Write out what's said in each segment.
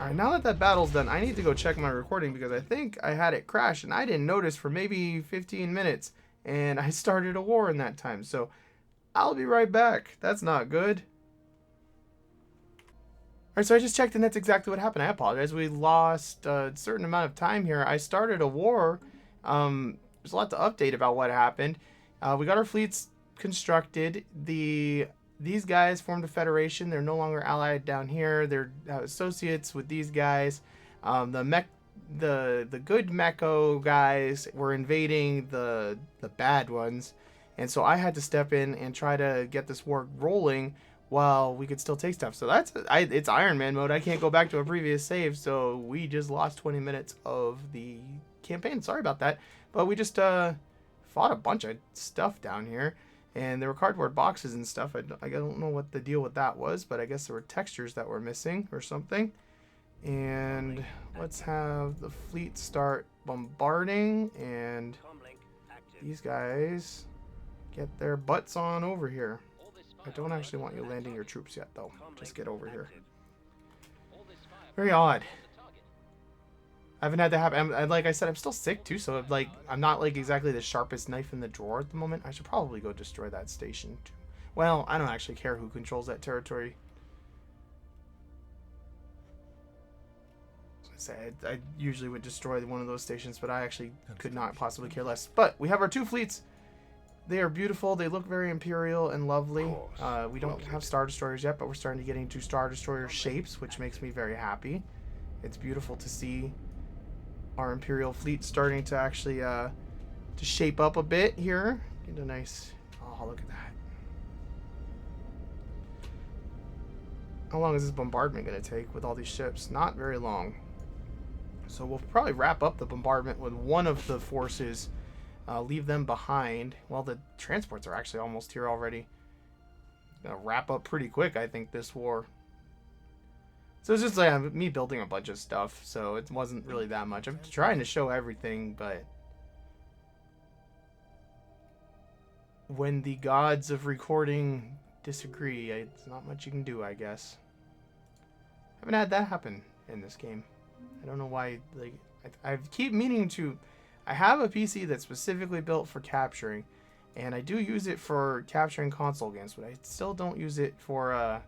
Alright, now that that battle's done, I need to go check my recording because I think I had it crash and I didn't notice for maybe 15 minutes. And I started a war in that time. So I'll be right back. That's not good. Alright, so I just checked and that's exactly what happened. I apologize. We lost a certain amount of time here. I started a war. There's a lot to update about what happened. We got our fleets constructed. These guys formed a federation. They're no longer allied down here. They're associates with these guys. The good Meko guys were invading the bad ones, and so I had to step in and try to get this war rolling while we could still take stuff. So it's Iron Man mode. I can't go back to a previous save, so we just lost 20 minutes of the campaign. Sorry about that, but we just fought a bunch of stuff down here. And there were cardboard boxes and stuff. I don't know what the deal with that was, but I guess there were textures that were missing or something. And let's have the fleet start bombarding, and these guys get their butts on over here. I don't actually want you landing your troops yet, though. Just get over here. Very odd. I haven't had that happen. Like I said, I'm still sick too, so like I'm not like exactly the sharpest knife in the drawer at the moment. I should probably go destroy that station too. Well, I don't actually care who controls that territory. As I say, I usually would destroy one of those stations, but I actually could not possibly care less. But we have our two fleets. They are beautiful. They look very imperial and lovely. We don't have Star Destroyers yet, but we're starting to get into Star Destroyer shapes, which makes me very happy. It's beautiful to see our Imperial fleet starting to actually to shape up a bit here. Get a nice... Oh, look at that. How long is this bombardment going to take with all these ships? Not very long. So we'll probably wrap up the bombardment with one of the forces. Leave them behind. Well, the transports are actually almost here already. Going to wrap up pretty quick, I think, this war. So it's just like me building a bunch of stuff, so it wasn't really that much. I'm trying to show everything, but when the gods of recording disagree, it's not much you can do, I guess. Haven't had that happen in this game. I don't know why. Like, I keep meaning to. I have a PC that's specifically built for capturing, and I do use it for capturing console games, but I still don't use it for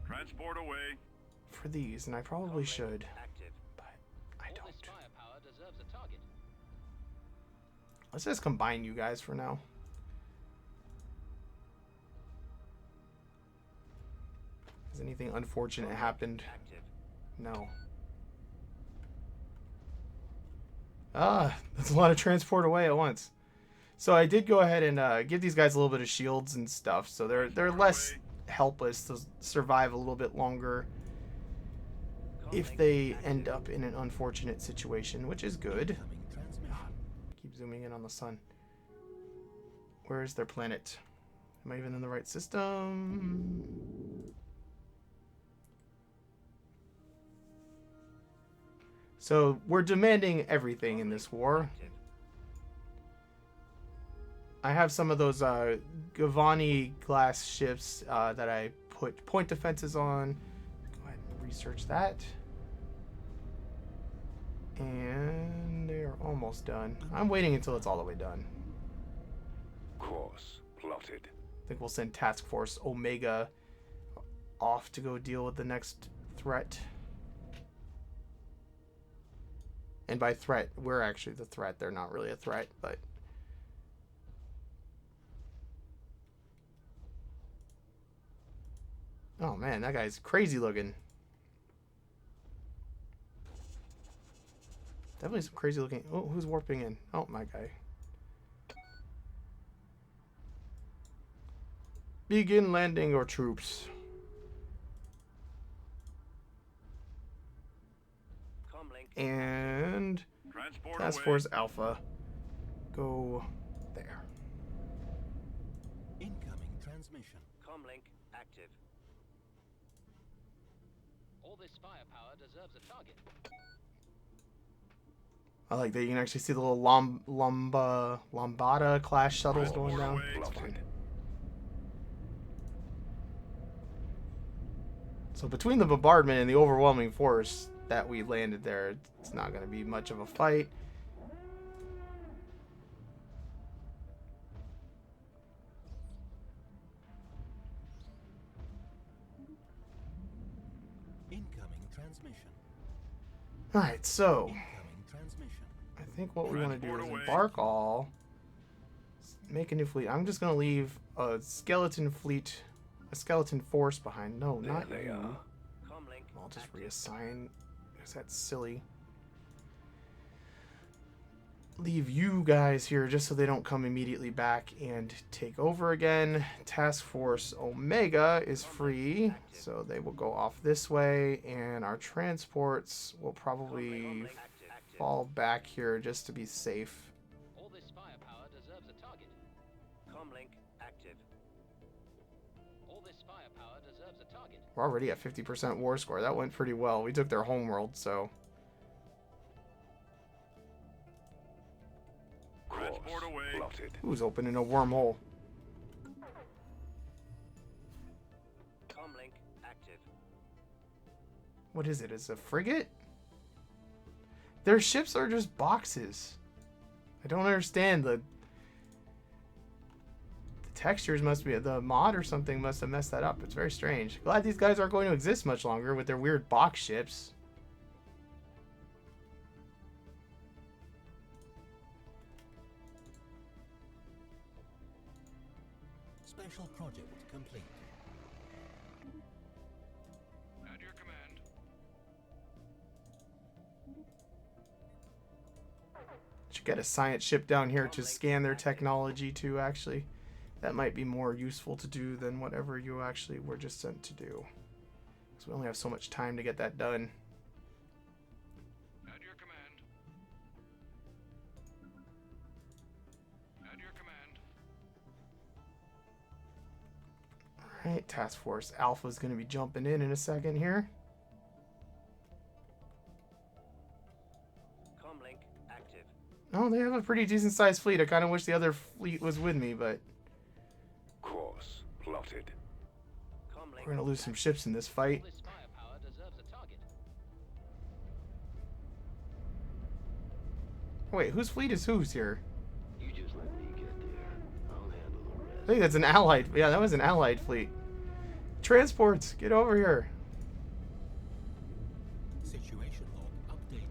transport away. For these, and I probably should, but I don't. Let's just combine you guys for now. Has anything unfortunate happened? No. That's a lot of transport away at once. So I did go ahead and give these guys a little bit of shields and stuff, so they're less helpless to survive a little bit longer if they end up in an unfortunate situation, which is good. Keep zooming in on the sun. Where is their planet? Am I even in the right system? So we're demanding everything in this war. I have some of those Gavani class ships that I put point defenses on. Go ahead and research that. And they're almost done. I'm waiting until it's all the way done. Course plotted. I think we'll send Task Force Omega off to go deal with the next threat. And by threat, we're actually the threat. They're not really a threat, but... Oh man, that guy's crazy looking. Definitely some crazy looking... Oh, who's warping in? Oh, my guy. Begin landing your troops. And Task Force Alpha, go there. Incoming transmission. Comlink active. All this firepower deserves a target. I like that you can actually see the little Lombada class shuttles going down. It's fun. So between the bombardment and the overwhelming force that we landed there, it's not going to be much of a fight. Incoming transmission. Alright, so Incoming transmission. I think what we want to do Transport is away. embark all, make a new fleet. I'm just going to leave a skeleton fleet, a skeleton force behind. No, There not they you. are. I'll just reassign. Because that's silly. Leave you guys here just so they don't come immediately back and take over again. Task Force Omega is free, so they will go off this way, and our transports will probably fall back here just to be safe. All this firepower deserves a target. Comlink active. All this firepower deserves a target. We're already at 50% war score. That went pretty well. We took their homeworld, so... Transport away. Plotted. Who's opening a wormhole? Comlink active. What is it? Is it a frigate? Their ships are just boxes. I don't understand. The textures must be... The mod or something must have messed that up. It's very strange. Glad these guys aren't going to exist much longer with their weird box ships. Special project complete. At your command. Should get a science ship down here to scan their technology too, actually. That might be more useful to do than whatever you actually were just sent to do. Because we only have so much time to get that done. At your command. At your command. Alright, Task Force Alpha's going to be jumping in a second here. Comlink active. Oh, they have a pretty decent sized fleet. I kind of wish the other fleet was with me, but Course plotted. Comlink. we're going to lose some ships in this fight. All this firepower deserves a target. Wait, whose fleet is whose here? You just let me get there. I'll handle the rest. I think that's an allied. Yeah, that was an allied fleet. Transports, get over here. Situation log updated.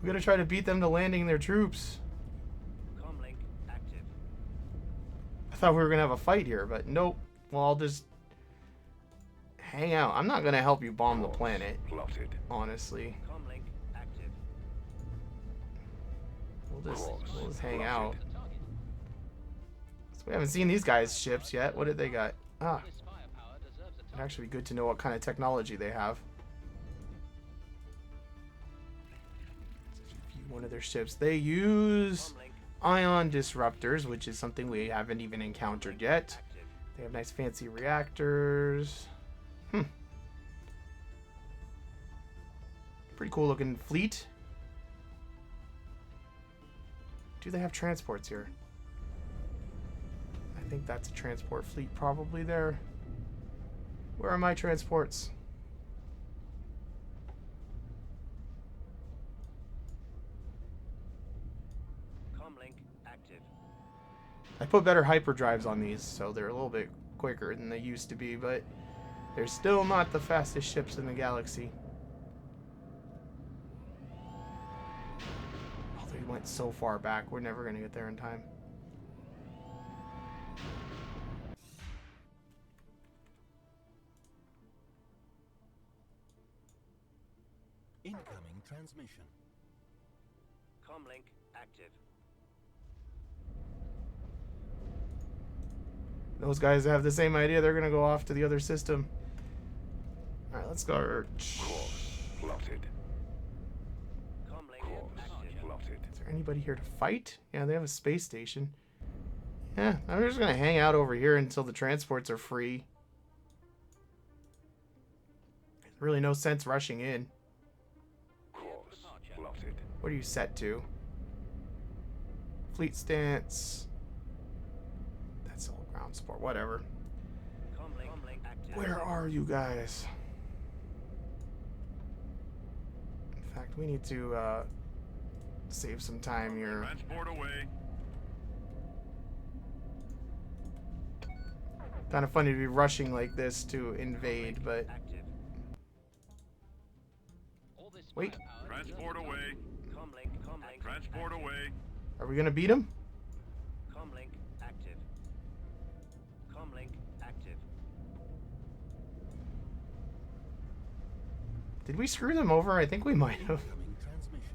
We got to try to beat them to landing their troops. Comlink active. I thought we were going to have a fight here, but nope. Well, I'll just hang out. I'm not going to help you bomb the planet, Plotted. honestly. Comlink active. We'll just hang out. A target. So we haven't seen these guys' ships yet. What did they got? Ah, All this firepower deserves a it'd target. actually be good to know what kind of technology they have. View one of their ships. They use Comlink ion disruptors, which is something we haven't even encountered yet. active. They have nice fancy reactors. Pretty cool looking fleet. Do they have transports here? I think that's a transport fleet probably there. Where are my transports? Comlink active. I put better hyperdrives on these, so they're a little bit quicker than they used to be, but they're still not the fastest ships in the galaxy. Oh, they went so far back, we're never going to get there in time. Incoming transmission. Comlink active. Those guys have the same idea, they're going to go off to the other system. Alright, let's go. Course plotted. Comlink Course active. plotted. Is there anybody here to fight? Yeah, they have a space station. Yeah, I'm just gonna hang out over here until the transports are free. There's really no sense rushing in. Course plotted. What are you set to? Fleet stance. That's all ground support. Whatever. Comlink active. Where are you guys? fact, we need to save some time here. Transport away. Kind of funny to be rushing like this to invade, but Active. All this Wait. firepower Transport deserves away. Comlink. Transport away. are we gonna beat him? Comlink active. Comlink active. Did we screw them over? I think we might have. Incoming transmission.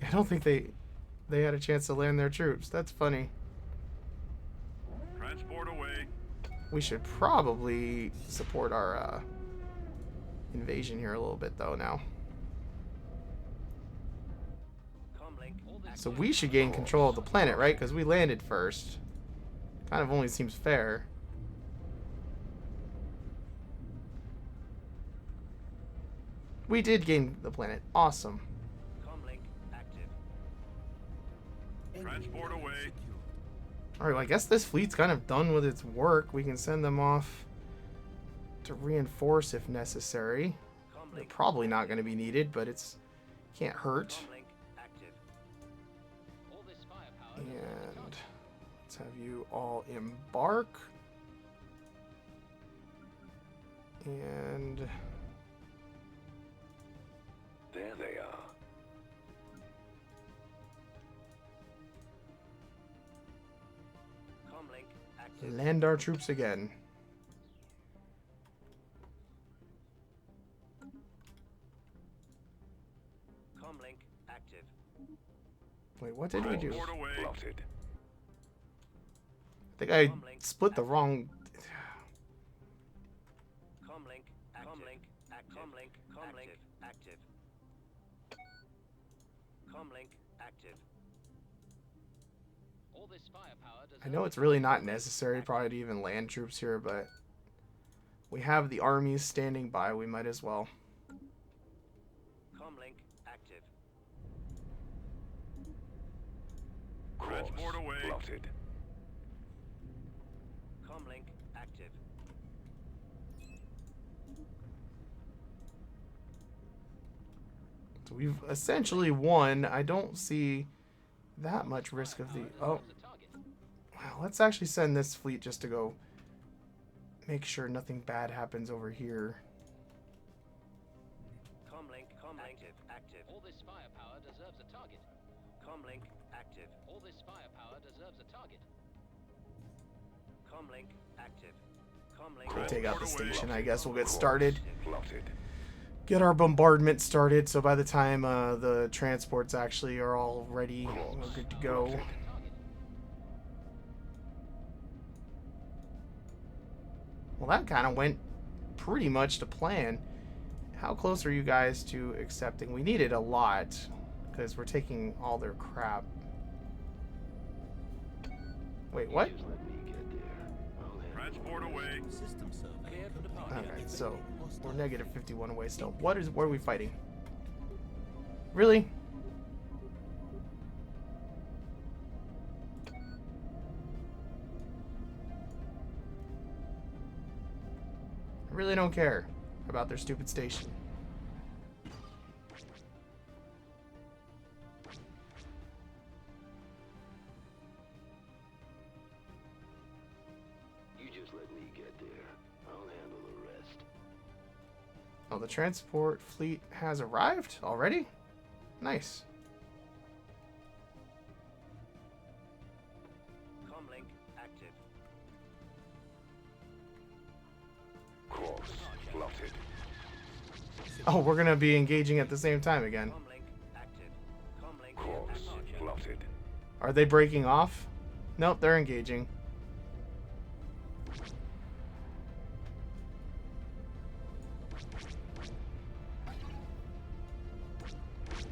I don't think they had a chance to land their troops. That's funny. Transport away. We should probably support our invasion here a little bit though now. Comlink active. So we should gain control of the planet, right? Because we landed first. Kind of only seems fair. We did gain the planet. Awesome. Comlink active. Transport away. Secured. Alright, well, I guess this fleet's kind of done with its work. We can send them off to reinforce if necessary. They're Comlink. probably not going to be needed, but it's can't hurt. Comlink active. all this firepower deserves a And target. let's have you all embark. And There they are. Comlink active. land our troops again. Comlink active. Wait, what did we do? Transport away. Plotted. I think I split the wrong. Comlink active. Comlink active. Comlink active. Comlink active. All this firepower deserves I know it's really not necessary probably to even land troops here, but we have the armies standing by. We might as well. Comlink active. Transport away. Plotted. Comlink active. So we've essentially won. I don't see that much risk of the. Oh, the target. wow. Let's actually send this fleet just to go make sure nothing bad happens over here. Comlink active. All this firepower deserves a target. Comlink active. All this firepower deserves a target. Comlink active. Comlink. We'll take out the Transport away. station. I guess we'll get started. Plotted. Get our bombardment started. So by the time the transports actually are all ready, we're good to go. Target. Well, that kind of went pretty much to plan. How close are you guys to accepting? We needed a lot because we're taking all their crap. Wait, what? Just let me get there. I'll handle Transport away. System survey complete. Okay, so we're negative 51 away still. What are we fighting? Really? I really don't care about their stupid station. You just let me get there. I'll handle the rest. Oh, the transport fleet has arrived already? Nice. Comlink active. Course. Plotted. Oh, we're gonna be engaging at the same time again. Comlink active. Comlink Course. active. Plotted. Are they breaking off? Nope, they're engaging.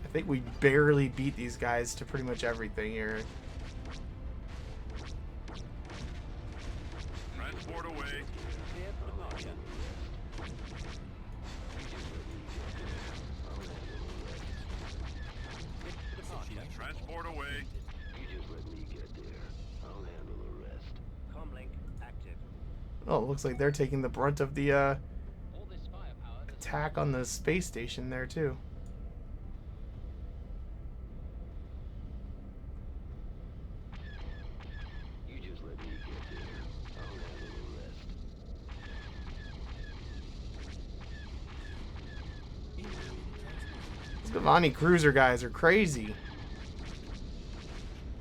I think we barely beat these guys to pretty much everything here. Transport away. Transport away. You just let me get there. Oh, it looks like they're taking the brunt of the All this firepower deserves attack on the space station there too. You just let me get there. I'll handle the rest. These Gavani cruiser guys are crazy.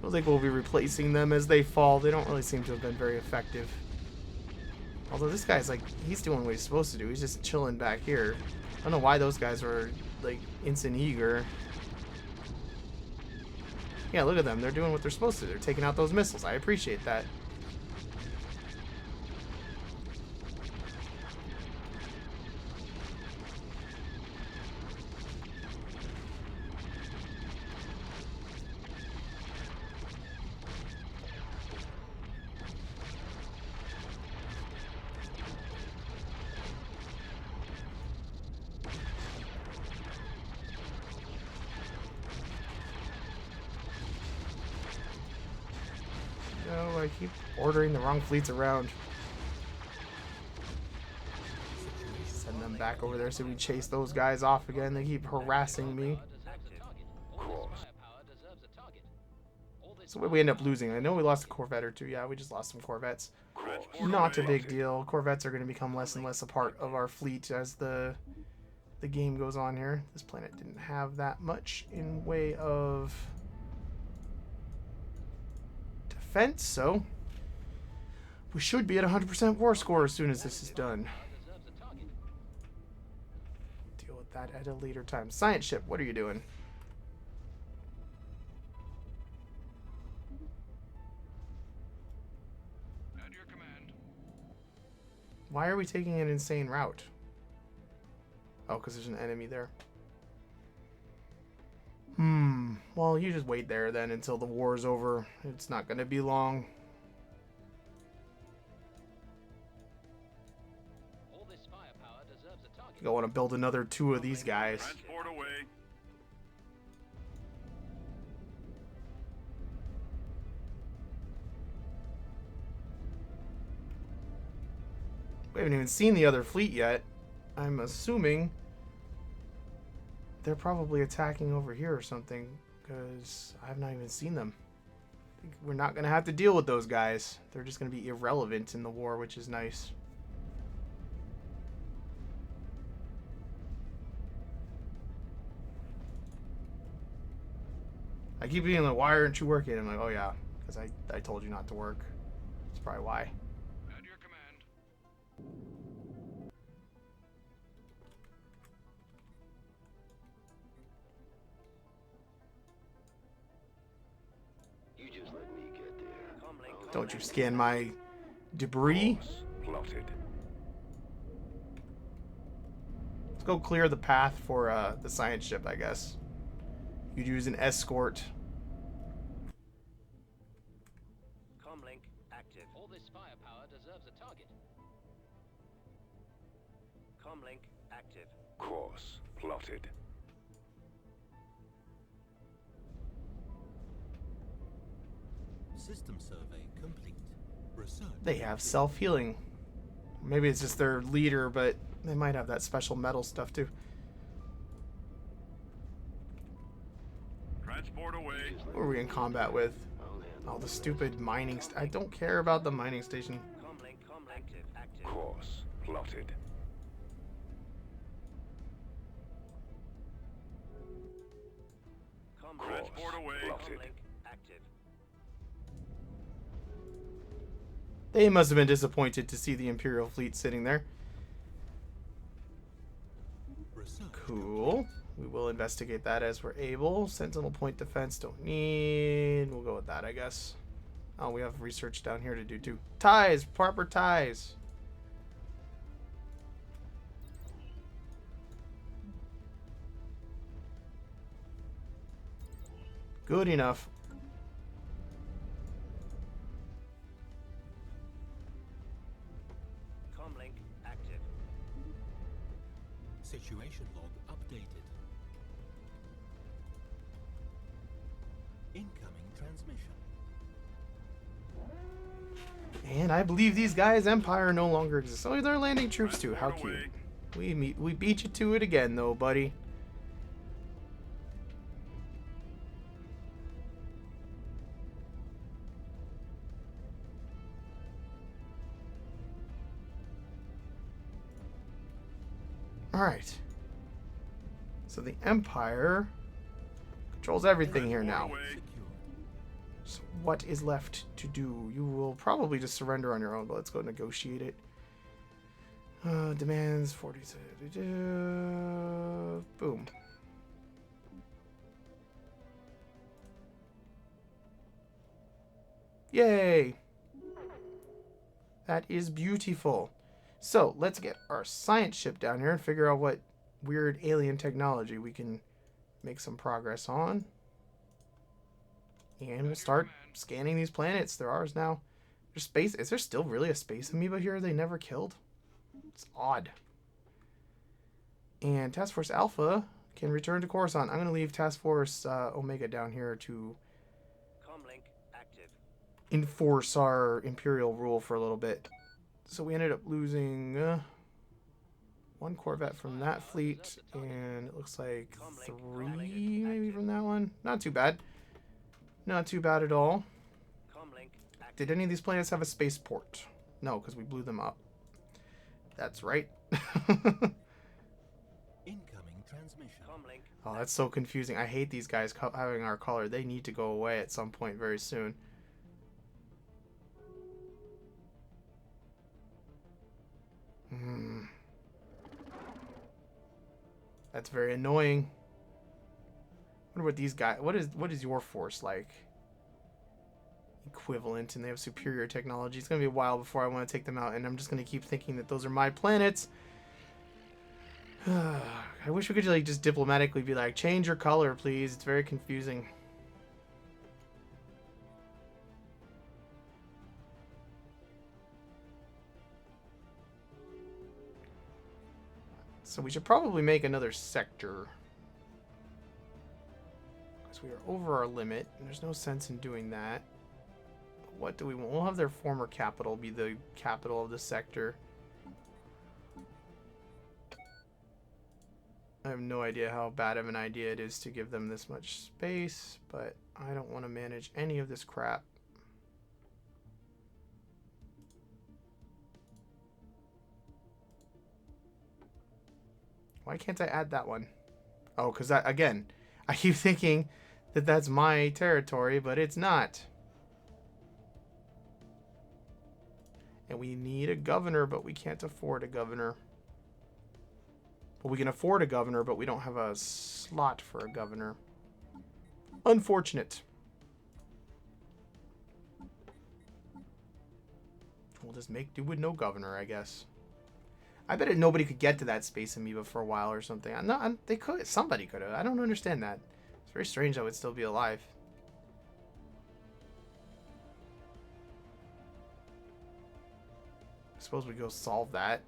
Feels like we'll be replacing them as they fall. They don't really seem to have been very effective. Although this guy's like, he's doing what he's supposed to do. He's just chilling back here. I don't know why those guys were like instant eager. Yeah, look at them. They're doing what they're supposed to. They're taking out those missiles. I appreciate that. No, I keep ordering the wrong fleets around. Send them back over there so we chase those guys off again. They keep harassing me. So what we end up losing? I know we lost a Corvette or two. Yeah, we just lost some Corvettes. Not a big deal. Corvettes are going to become less and less a part of our fleet as the game goes on here. This planet didn't have that much in way of defense, so we should be at 100% war score as soon as this is done. Deal with that at a later time. Science ship, what are you doing? At your command. Why are we taking an insane route? Oh, because there's an enemy there. Well, you just wait there then until the war is over. It's not going to be long. All this firepower deserves a target. You want to build another 2 of these guys. Transport away. We haven't even seen the other fleet yet. I'm assuming they're probably attacking over here or something, because I have not even seen them. I think we're not going to have to deal with those guys. They're just going to be irrelevant in the war, which is nice. I keep being like, why aren't you working? I'm like, oh yeah, because I told you not to work. That's probably why. At your command. You just let me get there. I'll Don't you scan my debris? Course plotted. Let's go clear the path for the science ship, I guess. You'd use an escort. Comlink active. All this firepower deserves a target. Comlink active. Course plotted. System survey complete. Research. They have self-healing. Maybe it's just their leader, but they might have that special metal stuff too. Transport away. What are we in combat with? handle Oh, the stupid mining I don't care about the mining station. Comlink active. Active. Course plotted. Transport away. Plotted. Comlink active. They must have been disappointed to see the Imperial fleet sitting there. Research. Cool. We will investigate that as we're able. Sentinel point defense don't need. We'll go with that, I guess. Oh, we have research down here to do too. Ties, proper ties. Good enough. Comlink active. Situation log updated. Incoming transmission. And I believe these guys, Empire, no longer exists. Oh, they're landing troops too. How cute. We beat you to it again, though, buddy. Alright. So the Empire controls everything here now. Secured. So what is left to do? You will probably just surrender on your own, but let's go negotiate it. Demands 40. Boom. Yay! That is beautiful. So let's get our science ship down here and figure out what weird alien technology we can make some progress on. And we'll start scanning these planets. They're ours now. There's space. Is there still really a space amoeba here they never killed? It's odd. And Task Force Alpha can return to Coruscant. I'm going to leave Task Force Omega down here to Comlink active. enforce our Imperial rule for a little bit. So we ended up losing one Corvette from that fleet, and it looks like 3 maybe from that one. Not too bad. Not too bad at all. Comlink active. Did any of these planets have a spaceport? No, because we blew them up. That's right. Incoming transmission. Comlink. Oh, that's so confusing. I hate these guys having our color. They need to go away at some point very soon. That's very annoying. I wonder what these guys... What is your force like? Equivalent, and they have superior technology. It's going to be a while before I want to take them out, and I'm just going to keep thinking that those are my planets. I wish we could like just diplomatically be like, change your color, please. It's very confusing. So we should probably make another sector. Because we are over our limit, and there's no sense in doing that. What do we want? We'll have their former capital be the capital of the sector. I have no idea how bad of an idea it is to give them this much space, but I don't want to manage any of this crap. Why can't I add that one? Oh, because again, I keep thinking that that's my territory, but it's not. And we need a governor, but we can't afford a governor. But we can afford a governor, but we don't have a slot for a governor. Unfortunate. We'll just make do with no governor, I guess. I bet nobody could get to that space amoeba for a while or something. No, they could. Somebody could have. I don't understand that. It's very strange I would still be alive. I suppose we go solve that.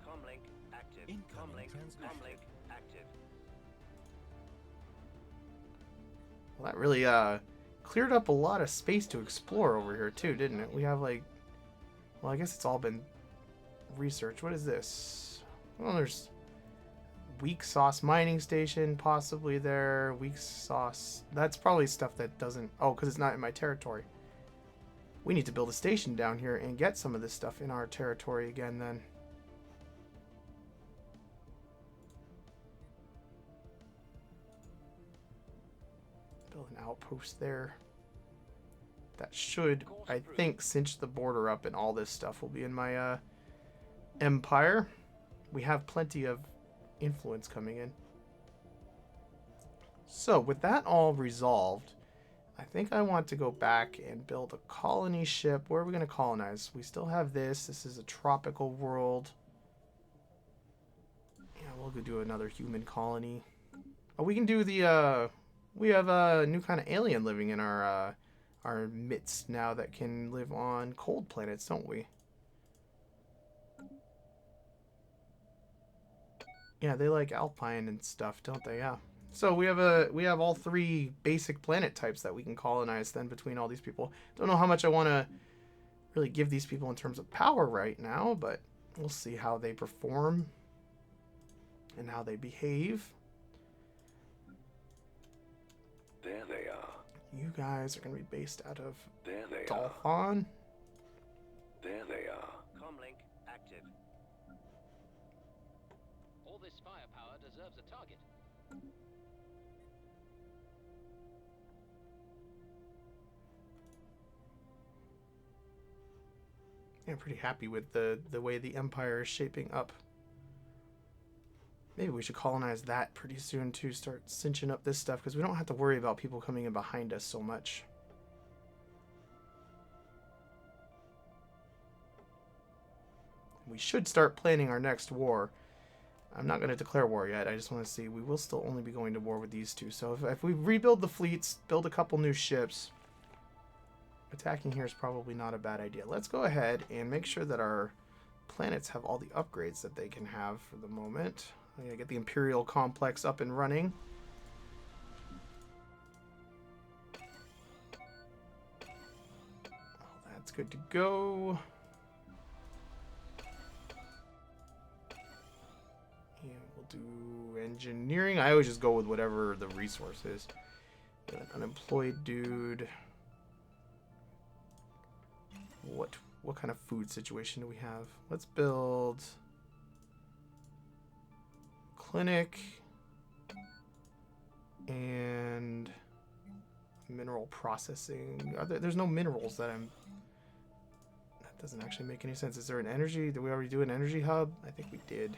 Comlink active. Incoming Comlink. transmission. Comlink active. Well, that really cleared up a lot of space to explore over here too, didn't it? We have like, well, I guess it's all been researched. What is this? Well, there's weak sauce mining station possibly there. Weak sauce. That's probably stuff that doesn't. Oh, because it's not in my territory. We need to build a station down here and get some of this stuff in our territory again then. Build an outpost there. That should, I think, cinch the border up, and all this stuff will be in my empire. We have plenty of influence coming in. So with that all resolved, I think I want to go back and build a colony ship. Where are we going to colonize? We still have this. This is a tropical world. Yeah, we'll go do another human colony. Oh, we can do the we have a new kind of alien living in our midst now that can live on cold planets, don't we? Yeah, they like alpine and stuff, don't they? Yeah, So we have all three basic planet types that we can colonize then between all these people. Don't know how much I want to really give these people in terms of power right now, but we'll see how they perform and how they behave. There they are. You guys are going to be based out of There they are. Dolphin. There they are. Comlink active. All this firepower deserves a target. Yeah, I'm pretty happy with the way the Empire is shaping up. Maybe we should colonize that pretty soon too, start cinching up this stuff, because we don't have to worry about people coming in behind us so much. We should start planning our next war. I'm not going to declare war yet. I just want to see. We will still only be going to war with these two. So if we rebuild the fleets, build a couple new ships, attacking here is probably not a bad idea. Let's go ahead and make sure that our planets have all the upgrades that they can have for the moment. I'm going to get the Imperial Complex up and running. Oh, that's good to go. And we'll do engineering. I always just go with whatever the resource is. Got an unemployed dude. What kind of food situation do we have? Let's build clinic and mineral processing. There's no minerals that that doesn't actually make any sense. Is there an energy? Did we already do an energy hub? I think we did.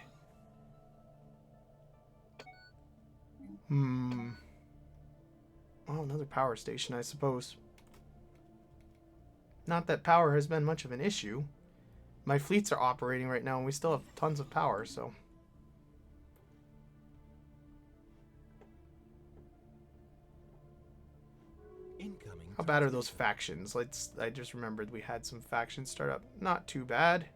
Well, another power station, I suppose. Not that power has been much of an issue. My fleets are operating right now and we still have tons of power, so. Incoming. How bad are those factions? I just remembered we had some factions start up. Not too bad.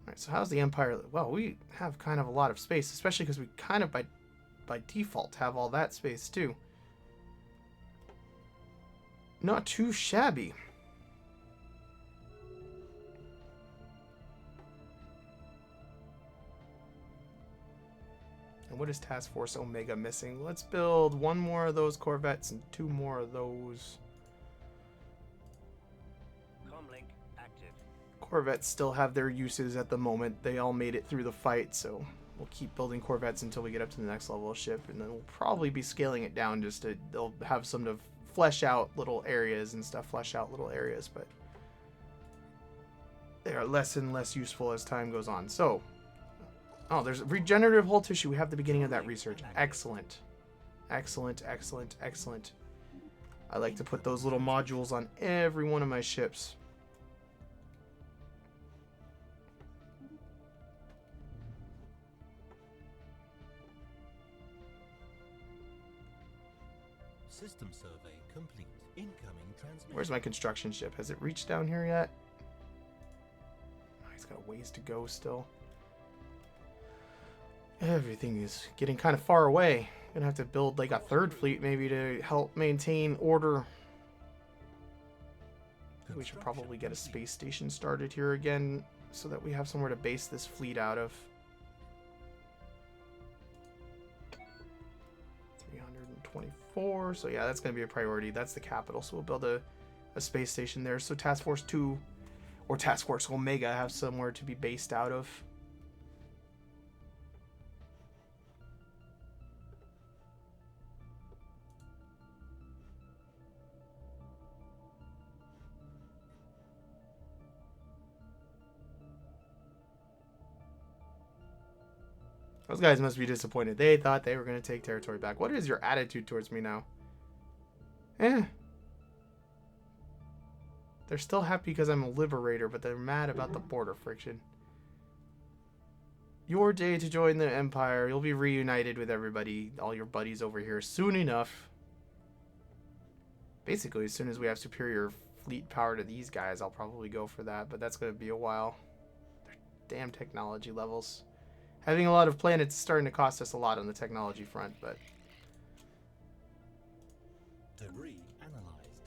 Alright, so how's the Empire? Well, we have kind of a lot of space, especially because we kind of by default have all that space too. Not too shabby. And what is Task Force Omega missing? Let's build one more of those Corvettes and two more of those. Comlink active. Corvettes still have their uses at the moment. They all made it through the fight, so we'll keep building Corvettes until we get up to the next level of ship, and then we'll probably be scaling it down just to, they'll have some to flesh out little areas and stuff, but they are less and less useful as time goes on. So, oh, there's regenerative hull tissue. We have the beginning of that research. Excellent. Excellent, excellent, excellent. I like to put those little modules on every one of my ships. System survey complete. Incoming transmission. Where's my construction ship? Has it reached down here yet? Oh, he's got a ways to go still. Everything is getting kind of far away. Gonna have to build like a third fleet maybe to help maintain order. We should probably get a space station started here again so that we have somewhere to base this fleet out of. 324. So yeah, that's going to be a priority. That's the capital. So we'll build a space station there. So Task Force 2 or Task Force Omega have somewhere to be based out of. Those guys must be disappointed. They thought they were going to take territory back. What is your attitude towards me now? They're still happy because I'm a liberator, but they're mad about the border friction. Your day to join the Empire. You'll be reunited with everybody, all your buddies over here soon enough. Basically, as soon as we have superior fleet power to these guys, I'll probably go for that, but that's going to be a while. Their damn technology levels. Having a lot of planets is starting to cost us a lot on the technology front, but... Debris analyzed.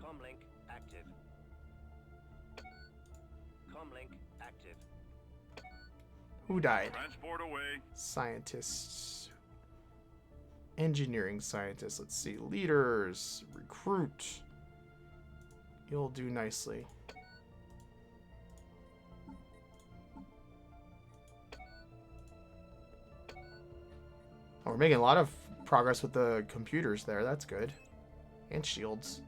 Comlink active. Comlink active. Who died? Transport away. Scientists. Engineering scientists. Let's see. Leaders. Recruit. You'll do nicely. Oh, we're making a lot of progress with the computers there. That's good. And shields.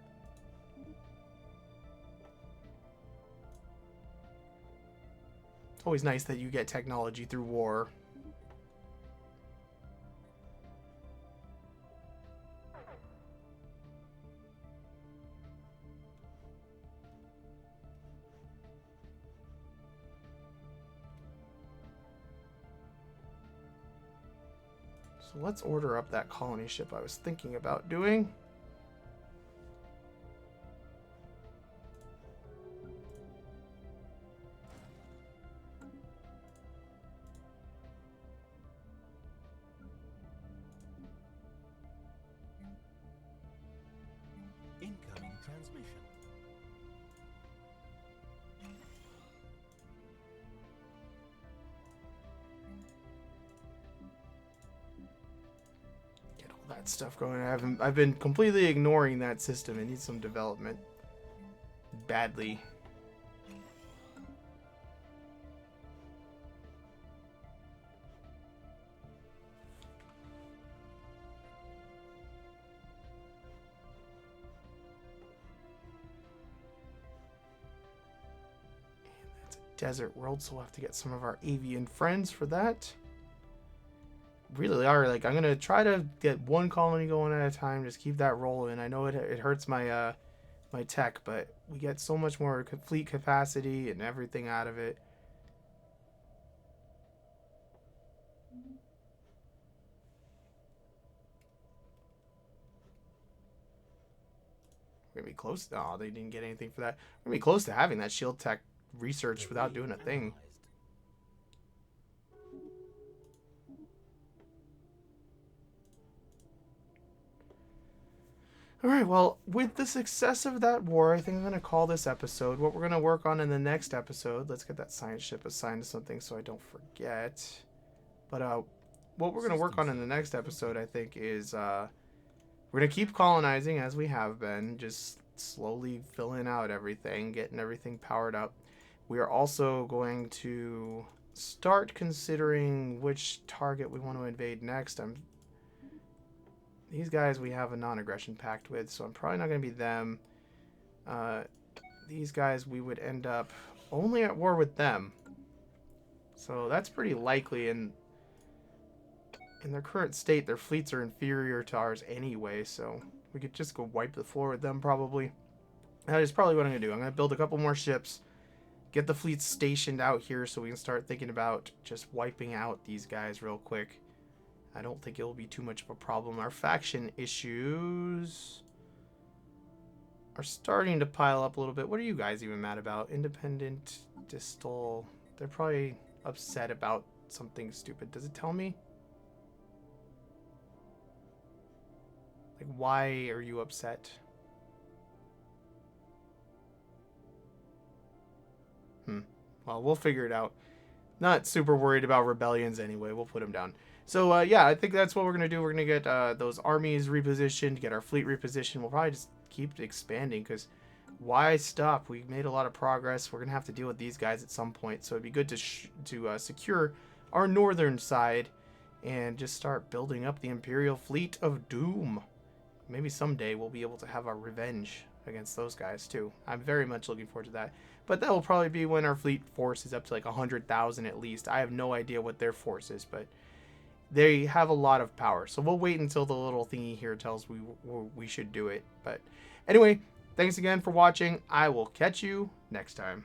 It's always nice that you get technology through war. So let's order up that colony ship I was thinking about doing. Incoming transmission. Get all that stuff going. I've been completely ignoring that system. It needs some development. Badly. Desert world, so we'll have to get some of our avian friends for that. Really are, like, I'm gonna try to get one colony going at a time, just keep that rolling. I know it hurts my my tech, but we get so much more fleet capacity and everything out of it. We're gonna be close. Oh, they didn't get anything for that. We're gonna be close to having that shield tech research without doing a thing. Alright, well, with the success of that war, I think I'm going to call this episode. What we're going to work on in the next episode, let's get that science ship assigned to something so I don't forget. But what we're going to work on in the next episode, I think, is we're going to keep colonizing as we have been, just slowly filling out everything, getting everything powered up. We are also going to start considering which target we want to invade next. These guys we have a non-aggression pact with, so I'm probably not going to be them. These guys we would end up only at war with them. So that's pretty likely, and in their current state, their fleets are inferior to ours anyway, so we could just go wipe the floor with them probably. That is probably what I'm going to do. I'm going to build a couple more ships, get the fleets stationed out here so we can start thinking about just wiping out these guys real quick. I don't think it will be too much of a problem. Our faction issues are starting to pile up a little bit. What are you guys even mad about? Independent, Distal. They're probably upset about something stupid. Does it tell me? Like, why are you upset? Well, we'll figure it out. Not super worried about rebellions anyway. We'll put them down. So, yeah, I think that's what we're going to do. We're going to get those armies repositioned, get our fleet repositioned. We'll probably just keep expanding because why stop? We made a lot of progress. We're going to have to deal with these guys at some point. So it'd be good to secure our northern side and just start building up the Imperial Fleet of Doom. Maybe someday we'll be able to have our revenge against those guys too. I'm very much looking forward to that. But that will probably be when our fleet force is up to like 100,000 at least. I have no idea what their force is, but they have a lot of power. So we'll wait until the little thingy here tells we should do it. But anyway, thanks again for watching. I will catch you next time.